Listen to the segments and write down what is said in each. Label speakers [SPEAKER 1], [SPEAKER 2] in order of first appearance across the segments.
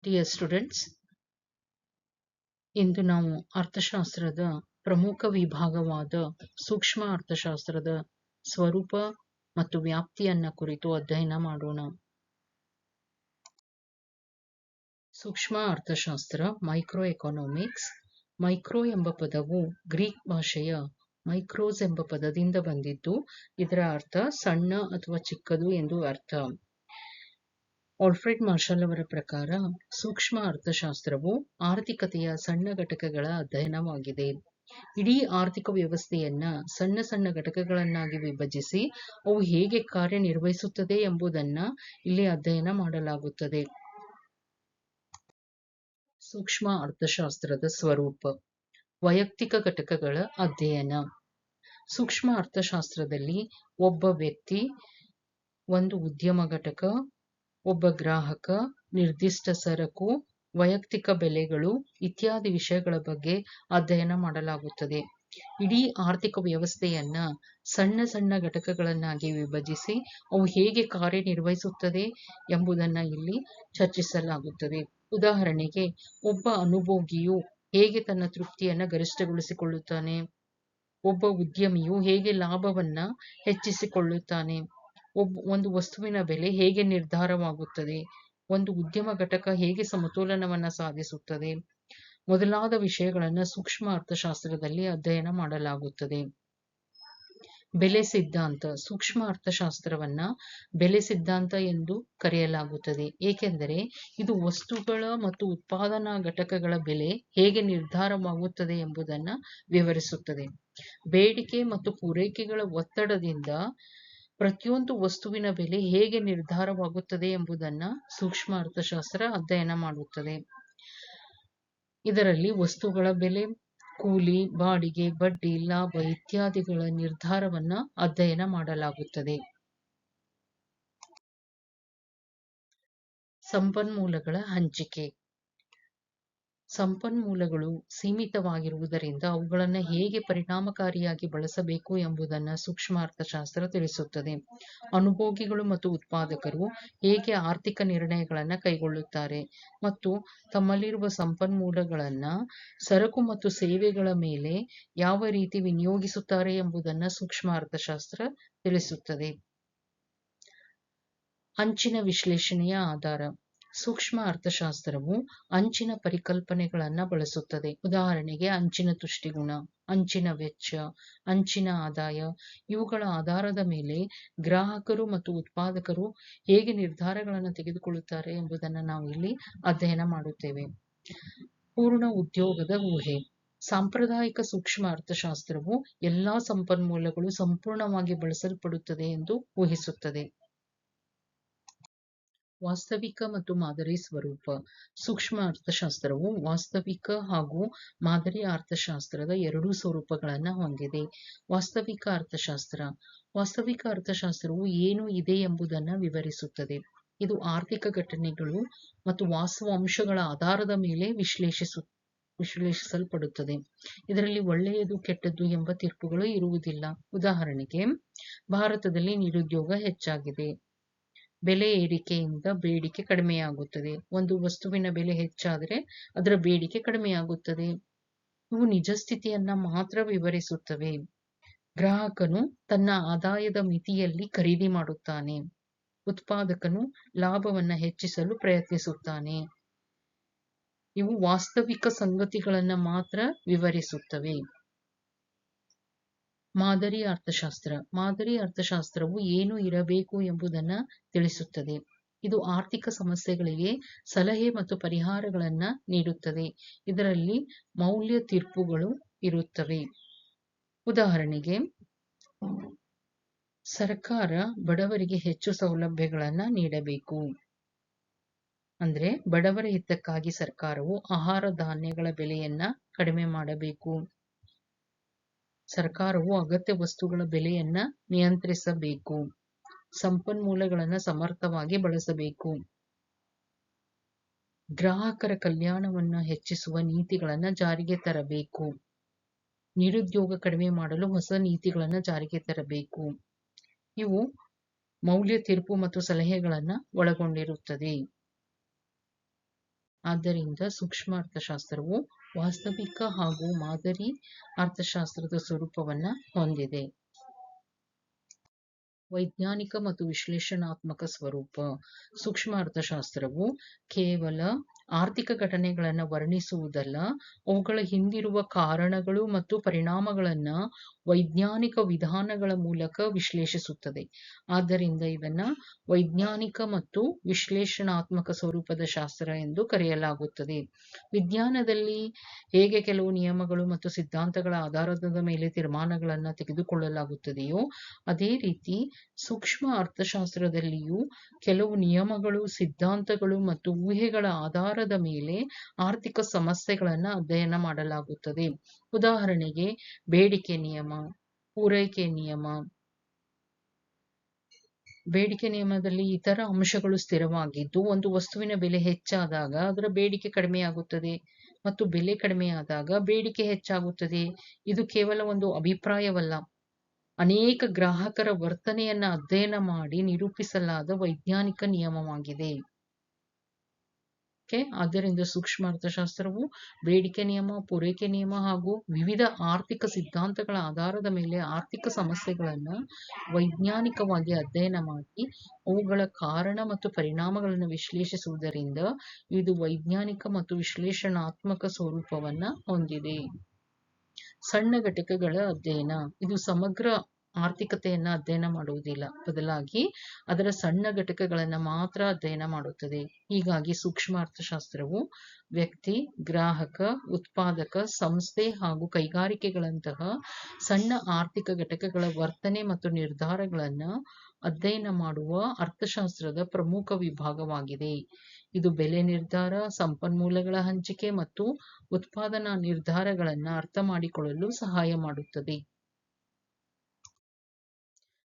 [SPEAKER 1] Dear students, ಇಂದು ನಾವು ಅರ್ಥಶಾಸ್ತ್ರದ ಪ್ರಮುಖ ವಿಭಾಗವಾದ ಸೂಕ್ಷ್ಮ ಅರ್ಥಶಾಸ್ತ್ರದ ಸ್ವರೂಪ ಮತ್ತು ವ್ಯಾಪ್ತಿಯನ್ನ ಕುರಿತು ಅಧ್ಯಯನ ಮಾಡೋಣ. ಸೂಕ್ಷ್ಮ ಅರ್ಥಶಾಸ್ತ್ರ ಮೈಕ್ರೋ ಎಕಾನಾಮಿಕ್ಸ್. ಮೈಕ್ರೋ ಎಂಬ ಪದವು ಗ್ರೀಕ್ ಭಾಷೆಯ ಮೈಕ್ರೋಸ್ ಎಂಬ ಪದದಿಂದ ಬಂದಿದ್ದು, ಇದರ ಅರ್ಥ ಸಣ್ಣ ಅಥವಾ ಚಿಕ್ಕದು ಎಂದು ಅರ್ಥ. ಆಲ್ಫ್ರೆಡ್ ಮಾರ್ಷಲ್ ಅವರ ಪ್ರಕಾರ ಸೂಕ್ಷ್ಮ ಅರ್ಥಶಾಸ್ತ್ರವು ಆರ್ಥಿಕತೆಯ ಸಣ್ಣ ಘಟಕಗಳ ಅಧ್ಯಯನವಾಗಿದೆ. ಇಡೀ ಆರ್ಥಿಕ ವ್ಯವಸ್ಥೆಯನ್ನ ಸಣ್ಣ ಸಣ್ಣ ಘಟಕಗಳನ್ನಾಗಿ ವಿಭಜಿಸಿ ಅವು ಹೇಗೆ ಕಾರ್ಯನಿರ್ವಹಿಸುತ್ತದೆ ಎಂಬುದನ್ನ ಇಲ್ಲಿ ಅಧ್ಯಯನ ಮಾಡಲಾಗುತ್ತದೆ. ಸೂಕ್ಷ್ಮ ಅರ್ಥಶಾಸ್ತ್ರದ ಸ್ವರೂಪ. ವೈಯಕ್ತಿಕ ಘಟಕಗಳ ಅಧ್ಯಯನ. ಸೂಕ್ಷ್ಮ ಅರ್ಥಶಾಸ್ತ್ರದಲ್ಲಿ ಒಬ್ಬ ವ್ಯಕ್ತಿ, ಒಂದು ಉದ್ಯಮ ಘಟಕ, ಒಬ್ಬ ಗ್ರಾಹಕ, ನಿರ್ದಿಷ್ಟ ಸರಕು, ವೈಯಕ್ತಿಕ ಬೆಲೆಗಳು ಇತ್ಯಾದಿ ವಿಷಯಗಳ ಬಗ್ಗೆ ಅಧ್ಯಯನ ಮಾಡಲಾಗುತ್ತದೆ. ಇಡೀ ಆರ್ಥಿಕ ವ್ಯವಸ್ಥೆಯನ್ನ ಸಣ್ಣ ಸಣ್ಣ ಘಟಕಗಳನ್ನಾಗಿ ವಿಭಜಿಸಿ ಅವು ಹೇಗೆ ಕಾರ್ಯನಿರ್ವಹಿಸುತ್ತದೆ ಎಂಬುದನ್ನ ಇಲ್ಲಿ ಚರ್ಚಿಸಲಾಗುತ್ತದೆ. ಉದಾಹರಣೆಗೆ, ಒಬ್ಬ ಅನುಭೋಗಿಯು ಹೇಗೆ ತನ್ನ ತೃಪ್ತಿಯನ್ನ ಗರಿಷ್ಠಗೊಳಿಸಿಕೊಳ್ಳುತ್ತಾನೆ, ಒಬ್ಬ ಉದ್ಯಮಿಯು ಹೇಗೆ ಲಾಭವನ್ನ ಹೆಚ್ಚಿಸಿಕೊಳ್ಳುತ್ತಾನೆ, ಒಂದು ವಸ್ತುವಿನ ಬೆಲೆ ಹೇಗೆ ನಿರ್ಧಾರವಾಗುತ್ತದೆ, ಒಂದು ಉದ್ಯಮ ಘಟಕ ಹೇಗೆ ಸಮತೋಲನವನ್ನ ಸಾಧಿಸುತ್ತದೆ ಮೊದಲಾದ ವಿಷಯಗಳನ್ನ ಸೂಕ್ಷ್ಮ ಅರ್ಥಶಾಸ್ತ್ರದಲ್ಲಿ ಅಧ್ಯಯನ ಮಾಡಲಾಗುತ್ತದೆ. ಬೆಲೆ ಸಿದ್ಧಾಂತ. ಸೂಕ್ಷ್ಮ ಅರ್ಥಶಾಸ್ತ್ರವನ್ನ ಬೆಲೆ ಸಿದ್ಧಾಂತ ಎಂದು ಕರೆಯಲಾಗುತ್ತದೆ, ಏಕೆಂದರೆ ಇದು ವಸ್ತುಗಳ ಮತ್ತು ಉತ್ಪಾದನಾ ಘಟಕಗಳ ಬೆಲೆ ಹೇಗೆ ನಿರ್ಧಾರವಾಗುತ್ತದೆ ಎಂಬುದನ್ನ ವಿವರಿಸುತ್ತದೆ. ಬೇಡಿಕೆ ಮತ್ತು ಪೂರೈಕೆಗಳ ಒತ್ತಡದಿಂದ ಪ್ರತಿಯೊಂದು ವಸ್ತುವಿನ ಬೆಲೆ ಹೇಗೆ ನಿರ್ಧಾರವಾಗುತ್ತದೆ ಎಂಬುದನ್ನ ಸೂಕ್ಷ್ಮ ಅರ್ಥಶಾಸ್ತ್ರ ಅಧ್ಯಯನ ಮಾಡುತ್ತದೆ. ಇದರಲ್ಲಿ ವಸ್ತುಗಳ ಬೆಲೆ, ಕೂಲಿ, ಬಾಡಿಗೆ, ಬಡ್ಡಿ, ಲಾಭ ಇತ್ಯಾದಿಗಳ ನಿರ್ಧಾರವನ್ನ ಅಧ್ಯಯನ ಮಾಡಲಾಗುತ್ತದೆ. ಸಂಪನ್ಮೂಲಗಳ ಹಂಚಿಕೆ. ಸಂಪನ್ಮೂಲಗಳು ಸೀಮಿತವಾಗಿರುವುದರಿಂದ ಅವುಗಳನ್ನು ಹೇಗೆ ಪರಿಣಾಮಕಾರಿಯಾಗಿ ಬಳಸಬೇಕು ಎಂಬುದನ್ನು ಸೂಕ್ಷ್ಮ ಅರ್ಥಶಾಸ್ತ್ರ ತಿಳಿಸುತ್ತದೆ. ಅನುಭೋಗಿಗಳು ಮತ್ತು ಉತ್ಪಾದಕರು ಹೇಗೆ ಆರ್ಥಿಕ ನಿರ್ಣಯಗಳನ್ನು ಕೈಗೊಳ್ಳುತ್ತಾರೆ ಮತ್ತು ತಮ್ಮಲ್ಲಿರುವ ಸಂಪನ್ಮೂಲಗಳನ್ನು ಸರಕು ಮತ್ತು ಸೇವೆಗಳ ಮೇಲೆ ಯಾವ ರೀತಿ ವಿನಿಯೋಗಿಸುತ್ತಾರೆ ಎಂಬುದನ್ನು ಸೂಕ್ಷ್ಮ ಅರ್ಥಶಾಸ್ತ್ರ ತಿಳಿಸುತ್ತದೆ. ಅಂಚಿನ ವಿಶ್ಲೇಷಣೆಯ ಆಧಾರ. ಸೂಕ್ಷ್ಮ ಅರ್ಥಶಾಸ್ತ್ರವು ಅಂಚಿನ ಪರಿಕಲ್ಪನೆಗಳನ್ನು ಬಳಸುತ್ತದೆ. ಉದಾಹರಣೆಗೆ, ಅಂಚಿನ ತುಷ್ಟಿಗುಣ, ಅಂಚಿನ ವೆಚ್ಚ, ಅಂಚಿನ ಆದಾಯ ಇವುಗಳ ಆಧಾರದ ಮೇಲೆ ಗ್ರಾಹಕರು ಮತ್ತು ಉತ್ಪಾದಕರು ಹೇಗೆ ನಿರ್ಧಾರಗಳನ್ನು ತೆಗೆದುಕೊಳ್ಳುತ್ತಾರೆ ಎಂಬುದನ್ನು ನಾವು ಇಲ್ಲಿ ಅಧ್ಯಯನ ಮಾಡುತ್ತೇವೆ. ಪೂರ್ಣ ಉದ್ಯೋಗದ ಊಹೆ. ಸಾಂಪ್ರದಾಯಿಕ ಸೂಕ್ಷ್ಮ ಅರ್ಥಶಾಸ್ತ್ರವು ಎಲ್ಲಾ ಸಂಪನ್ಮೂಲಗಳು ಸಂಪೂರ್ಣವಾಗಿ ಬಳಸಲ್ಪಡುತ್ತದೆ ಎಂದು ಊಹಿಸುತ್ತದೆ. ವಾಸ್ತವಿಕ ಮತ್ತು ಮಾದರಿ ಸ್ವರೂಪ. ಸೂಕ್ಷ್ಮ ಅರ್ಥಶಾಸ್ತ್ರವು ವಾಸ್ತವಿಕ ಹಾಗೂ ಮಾದರಿ ಅರ್ಥಶಾಸ್ತ್ರದ ಎರಡೂ ಸ್ವರೂಪಗಳನ್ನು ಹೊಂದಿದೆ. ವಾಸ್ತವಿಕ ಅರ್ಥಶಾಸ್ತ್ರ. ವಾಸ್ತವಿಕ ಅರ್ಥಶಾಸ್ತ್ರವು ಏನು ಇದೆ ಎಂಬುದನ್ನು ವಿವರಿಸುತ್ತದೆ. ಇದು ಆರ್ಥಿಕ ಘಟನೆಗಳು ಮತ್ತು ವಾಸ್ತವಾಂಶಗಳ ಆಧಾರದ ಮೇಲೆ ವಿಶ್ಲೇಷಿಸಲ್ಪಡುತ್ತದೆ. ಇದರಲ್ಲಿ ಒಳ್ಳೆಯದು ಕೆಟ್ಟದ್ದು ಎಂಬ ತೀರ್ಪುಗಳು ಇರುವುದಿಲ್ಲ. ಉದಾಹರಣೆಗೆ, ಭಾರತದಲ್ಲಿ ನಿರುದ್ಯೋಗ ಹೆಚ್ಚಾಗಿದೆ, ಬೆಲೆ ಏರಿಕೆಯಿಂದ ಬೇಡಿಕೆ ಕಡಿಮೆಯಾಗುತ್ತದೆ, ಒಂದು ವಸ್ತುವಿನ ಬೆಲೆ ಹೆಚ್ಚಾದರೆ ಅದರ ಬೇಡಿಕೆ ಕಡಿಮೆಯಾಗುತ್ತದೆ. ಇವು ನಿಜ ಸ್ಥಿತಿಯನ್ನ ಮಾತ್ರ ವಿವರಿಸುತ್ತವೆ. ಗ್ರಾಹಕನು ತನ್ನ ಆದಾಯದ ಮಿತಿಯಲ್ಲಿ ಖರೀದಿ ಮಾಡುತ್ತಾನೆ, ಉತ್ಪಾದಕನು ಲಾಭವನ್ನ ಹೆಚ್ಚಿಸಲು ಪ್ರಯತ್ನಿಸುತ್ತಾನೆ. ಇವು ವಾಸ್ತವಿಕ ಸಂಗತಿಗಳನ್ನ ಮಾತ್ರ ವಿವರಿಸುತ್ತವೆ. ಮಾದರಿ ಅರ್ಥಶಾಸ್ತ್ರ. ಮಾದರಿ ಅರ್ಥಶಾಸ್ತ್ರವು ಏನು ಇರಬೇಕು ಎಂಬುದನ್ನು ತಿಳಿಸುತ್ತದೆ. ಇದು ಆರ್ಥಿಕ ಸಮಸ್ಯೆಗಳಿಗೆ ಸಲಹೆ ಮತ್ತು ಪರಿಹಾರಗಳನ್ನ ನೀಡುತ್ತದೆ. ಇದರಲ್ಲಿ ಮೌಲ್ಯ ತೀರ್ಪುಗಳು ಇರುತ್ತವೆ. ಉದಾಹರಣೆಗೆ, ಸರ್ಕಾರ ಬಡವರಿಗೆ ಹೆಚ್ಚು ಸೌಲಭ್ಯಗಳನ್ನ ನೀಡಬೇಕು. ಅಂದ್ರೆ ಬಡವರ ಹಿತಕ್ಕಾಗಿ ಸರ್ಕಾರವು ಆಹಾರ ಧಾನ್ಯಗಳ ಬೆಲೆಯನ್ನ ಕಡಿಮೆ ಮಾಡಬೇಕು. ಸರ್ಕಾರವು ಅಗತ್ಯ ವಸ್ತುಗಳ ಬೆಲೆಯನ್ನ ನಿಯಂತ್ರಿಸಬೇಕು. ಸಂಪನ್ಮೂಲಗಳನ್ನು ಸಮರ್ಥವಾಗಿ ಬಳಸಬೇಕು. ಗ್ರಾಹಕರ ಕಲ್ಯಾಣವನ್ನು ಹೆಚ್ಚಿಸುವ ನೀತಿಗಳನ್ನು ಜಾರಿಗೆ ತರಬೇಕು. ನಿರುದ್ಯೋಗ ಕಡಿಮೆ ಮಾಡಲು ಹೊಸ ನೀತಿಗಳನ್ನು ಜಾರಿಗೆ ತರಬೇಕು. ಇವು ಮೌಲ್ಯ ತೀರ್ಪು ಮತ್ತು ಸಲಹೆಗಳನ್ನು ಒಳಗೊಂಡಿರುತ್ತದೆ. ಆದ್ದರಿಂದ ಸೂಕ್ಷ್ಮ ಅರ್ಥಶಾಸ್ತ್ರವು ವಾಸ್ತವಿಕ ಹಾಗೂ ಮಾದರಿ ಅರ್ಥಶಾಸ್ತ್ರದ ಸ್ವರೂಪವನ್ನ ಹೊಂದಿದೆ. ವೈಜ್ಞಾನಿಕ ಮತ್ತು ವಿಶ್ಲೇಷಣಾತ್ಮಕ ಸ್ವರೂಪ. ಸೂಕ್ಷ್ಮ ಅರ್ಥಶಾಸ್ತ್ರವು ಕೇವಲ ಆರ್ಥಿಕ ಘಟನೆಗಳನ್ನು ವರ್ಣಿಸುವುದಲ್ಲ, ಅವುಗಳ ಹಿಂದಿರುವ ಕಾರಣಗಳು ಮತ್ತು ಪರಿಣಾಮಗಳನ್ನು ವೈಜ್ಞಾನಿಕ ವಿಧಾನಗಳ ಮೂಲಕ ವಿಶ್ಲೇಷಿಸುತ್ತದೆ. ಆದ್ದರಿಂದ ಇದನ್ನ ವೈಜ್ಞಾನಿಕ ಮತ್ತು ವಿಶ್ಲೇಷಣಾತ್ಮಕ ಸ್ವರೂಪದ ಶಾಸ್ತ್ರ ಎಂದು ಕರೆಯಲಾಗುತ್ತದೆ. ವಿಜ್ಞಾನದಲ್ಲಿ ಹೇಗೆ ಕೆಲವು ನಿಯಮಗಳು ಮತ್ತು ಸಿದ್ಧಾಂತಗಳ ಆಧಾರದ ಮೇಲೆ ತೀರ್ಮಾನಗಳನ್ನು ತೆಗೆದುಕೊಳ್ಳಲಾಗುತ್ತದೆಯೋ, ಅದೇ ರೀತಿ ಸೂಕ್ಷ್ಮ ಅರ್ಥಶಾಸ್ತ್ರದಲ್ಲಿಯೂ ಕೆಲವು ನಿಯಮಗಳು, ಸಿದ್ಧಾಂತಗಳು ಮತ್ತು ಊಹೆಗಳ ಆಧಾರದ ಮೇಲೆ ಆರ್ಥಿಕ ಸಮಸ್ಯೆಗಳನ್ನು ಅಧ್ಯಯನ ಮಾಡಲಾಗುತ್ತದೆ. ಉದಾಹರಣೆಗೆ ಬೇಡಿಕೆ ನಿಯಮ, ಪೂರೈಕೆ ನಿಯಮ. ಬೇಡಿಕೆ ನಿಯಮದಲ್ಲಿ ಇತರ ಅಂಶಗಳು ಸ್ಥಿರವಾಗಿದ್ದು, ಒಂದು ವಸ್ತುವಿನ ಬೆಲೆ ಹೆಚ್ಚಾದಾಗ ಅದರ ಬೇಡಿಕೆ ಕಡಿಮೆಯಾಗುತ್ತದೆ ಮತ್ತು ಬೆಲೆ ಕಡಿಮೆಯಾದಾಗ ಬೇಡಿಕೆ ಹೆಚ್ಚಾಗುತ್ತದೆ. ಇದು ಕೇವಲ ಒಂದು ಅಭಿಪ್ರಾಯವಲ್ಲ, ಅನೇಕ ಗ್ರಾಹಕರ ವರ್ತನೆಯನ್ನ ಅಧ್ಯಯನ ಮಾಡಿ ನಿರೂಪಿಸಲಾದ ವೈಜ್ಞಾನಿಕ ನಿಯಮವಾಗಿದೆ. ಆದ್ದರಿಂದ ಸೂಕ್ಷ್ಮ ಅರ್ಥಶಾಸ್ತ್ರವು ಬೇಡಿಕೆ ನಿಯಮ, ಪೂರೈಕೆ ನಿಯಮ ಹಾಗೂ ವಿವಿಧ ಆರ್ಥಿಕ ಸಿದ್ಧಾಂತಗಳ ಆಧಾರದ ಮೇಲೆ ಆರ್ಥಿಕ ಸಮಸ್ಯೆಗಳನ್ನು ವೈಜ್ಞಾನಿಕವಾಗಿ ಅಧ್ಯಯನ ಮಾಡಿ ಅವುಗಳ ಕಾರಣ ಮತ್ತು ಪರಿಣಾಮಗಳನ್ನು ವಿಶ್ಲೇಷಿಸುವುದರಿಂದ ಇದು ವೈಜ್ಞಾನಿಕ ಮತ್ತು ವಿಶ್ಲೇಷಣಾತ್ಮಕ ಸ್ವರೂಪವನ್ನ ಹೊಂದಿದೆ. ಸಣ್ಣ ಘಟಕಗಳ ಅಧ್ಯಯನ. ಇದು ಸಮಗ್ರ ಆರ್ಥಿಕತೆಯನ್ನ ಅಧ್ಯಯನ ಮಾಡುವುದಿಲ್ಲ, ಬದಲಾಗಿ ಅದರ ಸಣ್ಣ ಘಟಕಗಳನ್ನು ಮಾತ್ರ ಅಧ್ಯಯನ ಮಾಡುತ್ತದೆ. ಹೀಗಾಗಿ ಸೂಕ್ಷ್ಮ ಅರ್ಥಶಾಸ್ತ್ರವು ವ್ಯಕ್ತಿ, ಗ್ರಾಹಕ, ಉತ್ಪಾದಕ, ಸಂಸ್ಥೆ ಹಾಗೂ ಕೈಗಾರಿಕೆಗಳಂತಹ ಸಣ್ಣ ಆರ್ಥಿಕ ಘಟಕಗಳ ವರ್ತನೆ ಮತ್ತು ನಿರ್ಧಾರಗಳನ್ನು ಅಧ್ಯಯನ ಮಾಡುವ ಅರ್ಥಶಾಸ್ತ್ರದ ಪ್ರಮುಖ ವಿಭಾಗವಾಗಿದೆ. ಇದು ಬೆಲೆ ನಿರ್ಧಾರ, ಸಂಪನ್ಮೂಲಗಳ ಹಂಚಿಕೆ ಮತ್ತು ಉತ್ಪಾದನಾ ನಿರ್ಧಾರಗಳನ್ನು ಅರ್ಥ ಮಾಡಿಕೊಳ್ಳಲು ಸಹಾಯ ಮಾಡುತ್ತದೆ.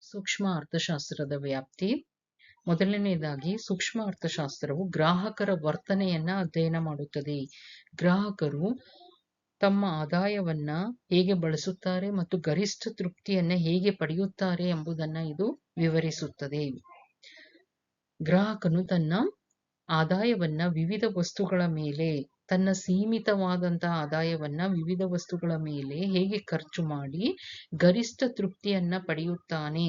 [SPEAKER 1] ಸೂಕ್ಷ್ಮ ಅರ್ಥಶಾಸ್ತ್ರದ ವ್ಯಾಪ್ತಿ. ಮೊದಲನೆಯದಾಗಿ, ಸೂಕ್ಷ್ಮ ಅರ್ಥಶಾಸ್ತ್ರವು ಗ್ರಾಹಕರ ವರ್ತನೆಯನ್ನ ಅಧ್ಯಯನ ಮಾಡುತ್ತದೆ. ಗ್ರಾಹಕರು ತಮ್ಮ ಆದಾಯವನ್ನ ಹೇಗೆ ಬಳಸುತ್ತಾರೆ ಮತ್ತು ಗರಿಷ್ಠ ತೃಪ್ತಿಯನ್ನ ಹೇಗೆ ಪಡೆಯುತ್ತಾರೆ ಎಂಬುದನ್ನು ಇದು ವಿವರಿಸುತ್ತದೆ. ಗ್ರಾಹಕನು ತನ್ನ ಆದಾಯವನ್ನ ವಿವಿಧ ವಸ್ತುಗಳ ಮೇಲೆ, ತನ್ನ ಸೀಮಿತವಾದಂತಹ ಆದಾಯವನ್ನ ವಿವಿಧ ವಸ್ತುಗಳ ಮೇಲೆ ಹೇಗೆ ಖರ್ಚು ಮಾಡಿ ಗರಿಷ್ಠ ತೃಪ್ತಿಯನ್ನ ಪಡೆಯುತ್ತಾನೆ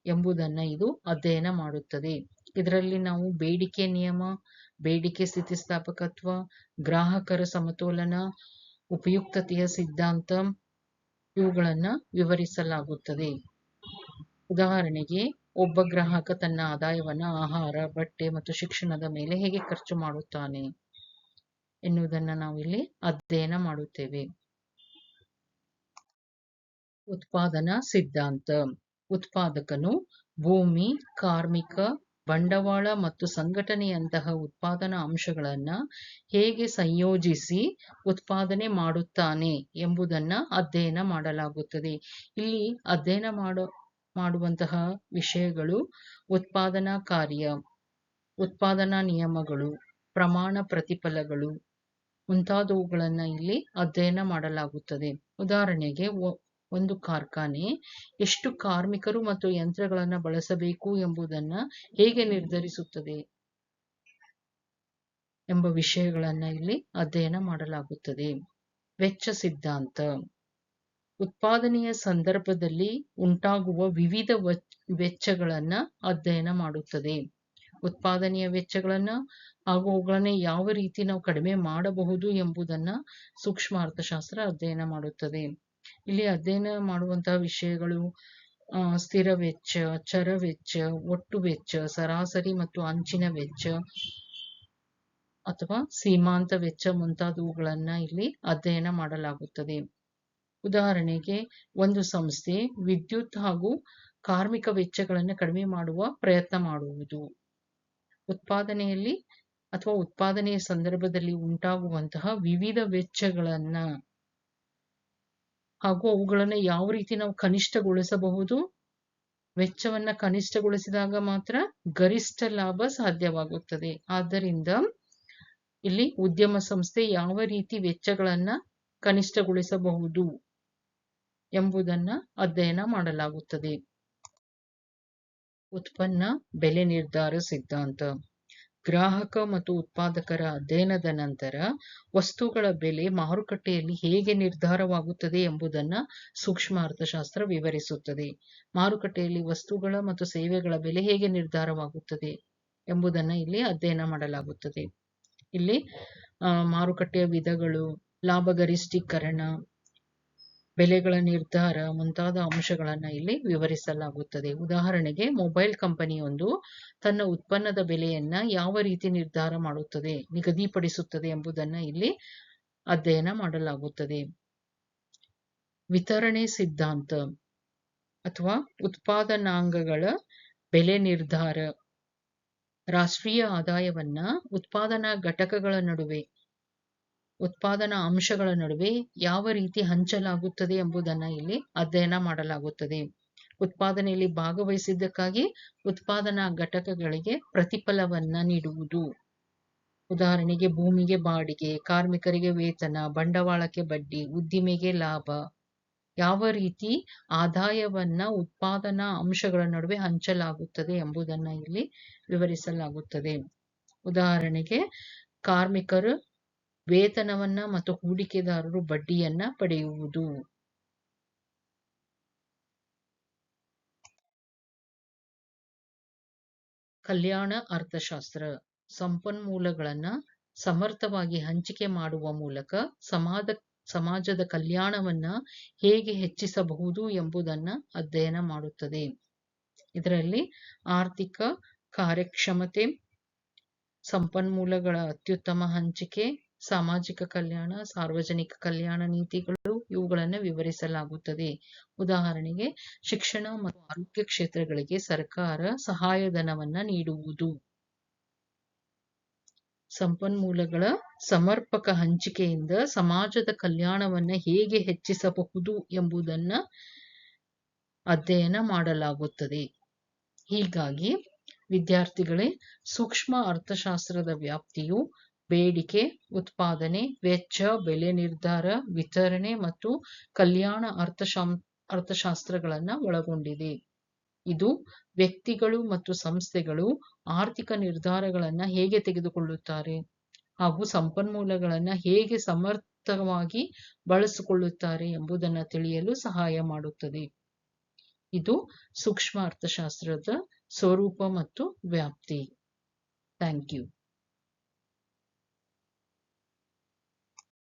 [SPEAKER 1] ಎಂಬುದನ್ನ ಇದು ಅಧ್ಯಯನ ಮಾಡುತ್ತದೆ. ಇದರಲ್ಲಿ ನಾವು ಬೇಡಿಕೆ ನಿಯಮ, ಬೇಡಿಕೆ ಸ್ಥಿತಿಸ್ಥಾಪಕತ್ವ, ಗ್ರಾಹಕರ ಸಮತೋಲನ, ಉಪಯುಕ್ತತೆಯ ಸಿದ್ಧಾಂತ ಇವುಗಳನ್ನ ವಿವರಿಸಲಾಗುತ್ತದೆ. ಉದಾಹರಣೆಗೆ, ಒಬ್ಬ ಗ್ರಾಹಕ ತನ್ನ ಆದಾಯವನ್ನ ಆಹಾರ, ಬಟ್ಟೆ ಮತ್ತು ಶಿಕ್ಷಣದ ಮೇಲೆ ಹೇಗೆ ಖರ್ಚು ಮಾಡುತ್ತಾನೆ ಎನ್ನುವುದನ್ನು ನಾವಿಲ್ಲಿ ಅಧ್ಯಯನ ಮಾಡುತ್ತೇವೆ. ಉತ್ಪಾದನಾ ಸಿದ್ಧಾಂತ. ಉತ್ಪಾದಕನು ಭೂಮಿ, ಕಾರ್ಮಿಕ, ಬಂಡವಾಳ ಮತ್ತು ಸಂಘಟನೆಯಂತಹ ಉತ್ಪಾದನಾ ಅಂಶಗಳನ್ನ ಹೇಗೆ ಸಂಯೋಜಿಸಿ ಉತ್ಪಾದನೆ ಮಾಡುತ್ತಾನೆ ಎಂಬುದನ್ನ ಅಧ್ಯಯನ ಮಾಡಲಾಗುತ್ತದೆ. ಇಲ್ಲಿ ಅಧ್ಯಯನ ಮಾಡುವಂತಹ ವಿಷಯಗಳು ಉತ್ಪಾದನಾ ಕಾರ್ಯ, ಉತ್ಪಾದನಾ ನಿಯಮಗಳು, ಪ್ರಮಾಣ ಪ್ರತಿಫಲಗಳು ಮುಂತಾದವುಗಳನ್ನ ಇಲ್ಲಿ ಅಧ್ಯಯನ ಮಾಡಲಾಗುತ್ತದೆ. ಉದಾಹರಣೆಗೆ, ಒಂದು ಕಾರ್ಖಾನೆ ಎಷ್ಟು ಕಾರ್ಮಿಕರು ಮತ್ತು ಯಂತ್ರಗಳನ್ನು ಬಳಸಬೇಕು ಎಂಬುದನ್ನ ಹೇಗೆ ನಿರ್ಧರಿಸುತ್ತದೆ ಎಂಬ ವಿಷಯಗಳನ್ನ ಇಲ್ಲಿ ಅಧ್ಯಯನ ಮಾಡಲಾಗುತ್ತದೆ. ವೆಚ್ಚ ಸಿದ್ಧಾಂತ. ಉತ್ಪಾದನೆಯ ಸಂದರ್ಭದಲ್ಲಿ ಉಂಟಾಗುವ ವಿವಿಧ ವೆಚ್ಚಗಳನ್ನ ಅಧ್ಯಯನ ಮಾಡುತ್ತದೆ. ಉತ್ಪಾದನೆಯ ವೆಚ್ಚಗಳನ್ನ ಹಾಗೂ ಅವುಗಳನ್ನ ಯಾವ ರೀತಿ ನಾವು ಕಡಿಮೆ ಮಾಡಬಹುದು ಎಂಬುದನ್ನ ಸೂಕ್ಷ್ಮ ಅರ್ಥಶಾಸ್ತ್ರ ಅಧ್ಯಯನ ಮಾಡುತ್ತದೆ. ಇಲ್ಲಿ ಅಧ್ಯಯನ ಮಾಡುವಂತಹ ವಿಷಯಗಳು ಸ್ಥಿರ ವೆಚ್ಚ, ಚರ ವೆಚ್ಚ, ಒಟ್ಟು ವೆಚ್ಚ, ಸರಾಸರಿ ಮತ್ತು ಅಂಚಿನ ವೆಚ್ಚ ಅಥವಾ ಸೀಮಾಂತ ವೆಚ್ಚ ಮುಂತಾದವುಗಳನ್ನ ಇಲ್ಲಿ ಅಧ್ಯಯನ ಮಾಡಲಾಗುತ್ತದೆ. ಉದಾಹರಣೆಗೆ, ಒಂದು ಸಂಸ್ಥೆ ವಿದ್ಯುತ್ ಹಾಗೂ ಕಾರ್ಮಿಕ ವೆಚ್ಚಗಳನ್ನು ಕಡಿಮೆ ಮಾಡುವ ಪ್ರಯತ್ನ ಮಾಡುವುದು. ಉತ್ಪಾದನೆಯಲ್ಲಿ ಅಥವಾ ಉತ್ಪಾದನೆಯ ಸಂದರ್ಭದಲ್ಲಿ ಉಂಟಾಗುವಂತಹ ವಿವಿಧ ವೆಚ್ಚಗಳನ್ನ ಹಾಗೂ ಅವುಗಳನ್ನ ಯಾವ ರೀತಿ ನಾವು ಕನಿಷ್ಠಗೊಳಿಸಬಹುದು, ವೆಚ್ಚವನ್ನ ಕನಿಷ್ಠಗೊಳಿಸಿದಾಗ ಮಾತ್ರ ಗರಿಷ್ಠ ಲಾಭ ಸಾಧ್ಯವಾಗುತ್ತದೆ. ಆದ್ದರಿಂದ ಇಲ್ಲಿ ಉದ್ಯಮ ಸಂಸ್ಥೆ ಯಾವ ರೀತಿ ವೆಚ್ಚಗಳನ್ನ ಕನಿಷ್ಠಗೊಳಿಸಬಹುದು ಎಂಬುದನ್ನ ಅಧ್ಯಯನ ಮಾಡಲಾಗುತ್ತದೆ. ಉತ್ಪನ್ನ ಬೆಲೆ ನಿರ್ಧಾರ ಸಿದ್ಧಾಂತ. ಗ್ರಾಹಕ ಮತ್ತು ಉತ್ಪಾದಕರ ಅಧ್ಯಯನದ ನಂತರ ವಸ್ತುಗಳ ಬೆಲೆ ಮಾರುಕಟ್ಟೆಯಲ್ಲಿ ಹೇಗೆ ನಿರ್ಧಾರವಾಗುತ್ತದೆ ಎಂಬುದನ್ನು ಸೂಕ್ಷ್ಮ ಅರ್ಥಶಾಸ್ತ್ರ ವಿವರಿಸುತ್ತದೆ. ಮಾರುಕಟ್ಟೆಯಲ್ಲಿ ವಸ್ತುಗಳ ಮತ್ತು ಸೇವೆಗಳ ಬೆಲೆ ಹೇಗೆ ನಿರ್ಧಾರವಾಗುತ್ತದೆ ಎಂಬುದನ್ನು ಇಲ್ಲಿ ಅಧ್ಯಯನ ಮಾಡಲಾಗುತ್ತದೆ. ಇಲ್ಲಿ ಮಾರುಕಟ್ಟೆಯ ವಿಧಗಳು, ಲಾಭ ಗರಿಷ್ಠೀಕರಣ, ಬೆಲೆಗಳ ನಿರ್ಧಾರ ಮುಂತಾದ ಅಂಶಗಳನ್ನು ಇಲ್ಲಿ ವಿವರಿಸಲಾಗುತ್ತದೆ. ಉದಾಹರಣೆಗೆ, ಮೊಬೈಲ್ ಕಂಪನಿಯೊಂದು ತನ್ನ ಉತ್ಪನ್ನದ ಬೆಲೆಯನ್ನ ಯಾವ ರೀತಿ ನಿರ್ಧಾರ ಮಾಡುತ್ತದೆ, ನಿಗದಿಪಡಿಸುತ್ತದೆ ಎಂಬುದನ್ನು ಇಲ್ಲಿ ಅಧ್ಯಯನ ಮಾಡಲಾಗುತ್ತದೆ. ವಿತರಣೆ ಸಿದ್ಧಾಂತ ಅಥವಾ ಉತ್ಪಾದನಾಂಗಗಳ ಬೆಲೆ ನಿರ್ಧಾರ. ರಾಷ್ಟ್ರೀಯ ಆದಾಯವನ್ನ ಉತ್ಪಾದನಾ ಘಟಕಗಳ ನಡುವೆ, ಉತ್ಪಾದನಾ ಅಂಶಗಳ ನಡುವೆ ಯಾವ ರೀತಿ ಹಂಚಲಾಗುತ್ತದೆ ಎಂಬುದನ್ನು ಇಲ್ಲಿ ಅಧ್ಯಯನ ಮಾಡಲಾಗುತ್ತದೆ. ಉತ್ಪಾದನೆಯಲ್ಲಿ ಭಾಗವಹಿಸಿದ್ದಕ್ಕಾಗಿ ಉತ್ಪಾದನಾ ಘಟಕಗಳಿಗೆ ಪ್ರತಿಫಲವನ್ನ ನೀಡುವುದು. ಉದಾಹರಣೆಗೆ, ಭೂಮಿಗೆ ಬಾಡಿಗೆ, ಕಾರ್ಮಿಕರಿಗೆ ವೇತನ, ಬಂಡವಾಳಕ್ಕೆ ಬಡ್ಡಿ, ಉದ್ದಿಮೆಗೆ ಲಾಭ. ಯಾವ ರೀತಿ ಆದಾಯವನ್ನ ಉತ್ಪಾದನಾ ಅಂಶಗಳ ನಡುವೆ ಹಂಚಲಾಗುತ್ತದೆ ಎಂಬುದನ್ನು ಇಲ್ಲಿ ವಿವರಿಸಲಾಗುತ್ತದೆ. ಉದಾಹರಣೆಗೆ, ಕಾರ್ಮಿಕರು ವೇತನವನ್ನ ಮತ್ತು ಹೂಡಿಕೆದಾರರು ಬಡ್ಡಿಯನ್ನ ಪಡೆಯುವುದು. ಕಲ್ಯಾಣ ಅರ್ಥಶಾಸ್ತ್ರ ಸಂಪನ್ಮೂಲಗಳನ್ನ ಸಮರ್ಥವಾಗಿ ಹಂಚಿಕೆ ಮಾಡುವ ಮೂಲಕ ಸಮಾಜದ ಕಲ್ಯಾಣವನ್ನ ಹೇಗೆ ಹೆಚ್ಚಿಸಬಹುದು ಎಂಬುದನ್ನ ಅಧ್ಯಯನ ಮಾಡುತ್ತದೆ. ಇದರಲ್ಲಿ ಆರ್ಥಿಕ ಕಾರ್ಯಕ್ಷಮತೆ, ಸಂಪನ್ಮೂಲಗಳ ಅತ್ಯುತ್ತಮ ಹಂಚಿಕೆ, ಸಾಮಾಜಿಕ ಕಲ್ಯಾಣ, ಸಾರ್ವಜನಿಕ ಕಲ್ಯಾಣ ನೀತಿಗಳು ಇವುಗಳನ್ನು ವಿವರಿಸಲಾಗುತ್ತದೆ. ಉದಾಹರಣೆಗೆ, ಶಿಕ್ಷಣ ಮತ್ತು ಆರೋಗ್ಯ ಕ್ಷೇತ್ರಗಳಿಗೆ ಸರ್ಕಾರ ಸಹಾಯಧನವನ್ನ ನೀಡುವುದು. ಸಂಪನ್ಮೂಲಗಳ ಸಮರ್ಪಕ ಹಂಚಿಕೆಯಿಂದ ಸಮಾಜದ ಕಲ್ಯಾಣವನ್ನ ಹೇಗೆ ಹೆಚ್ಚಿಸಬಹುದು ಎಂಬುದನ್ನ ಅಧ್ಯಯನ ಮಾಡಲಾಗುತ್ತದೆ. ಹೀಗಾಗಿ ವಿದ್ಯಾರ್ಥಿಗಳೇ, ಸೂಕ್ಷ್ಮ ಅರ್ಥಶಾಸ್ತ್ರದ ವ್ಯಾಪ್ತಿಯು ಬೇಡಿಕೆ, ಉತ್ಪಾದನೆ, ವೆಚ್ಚ, ಬೆಲೆ ನಿರ್ಧಾರ, ವಿತರಣೆ ಮತ್ತು ಕಲ್ಯಾಣ ಅರ್ಥಶಾಸ್ತ್ರಗಳನ್ನ ಒಳಗೊಂಡಿದೆ. ಇದು ವ್ಯಕ್ತಿಗಳು ಮತ್ತು ಸಂಸ್ಥೆಗಳು ಆರ್ಥಿಕ ನಿರ್ಧಾರಗಳನ್ನ ಹೇಗೆ ತೆಗೆದುಕೊಳ್ಳುತ್ತಾರೆ ಹಾಗೂ ಸಂಪನ್ಮೂಲಗಳನ್ನ ಹೇಗೆ ಸಮರ್ಥವಾಗಿ ಬಳಸಿಕೊಳ್ಳುತ್ತಾರೆ ಎಂಬುದನ್ನು ತಿಳಿಯಲು ಸಹಾಯ ಮಾಡುತ್ತದೆ. ಇದು ಸೂಕ್ಷ್ಮ ಅರ್ಥಶಾಸ್ತ್ರದ ಸ್ವರೂಪ ಮತ್ತು ವ್ಯಾಪ್ತಿ. Thank you.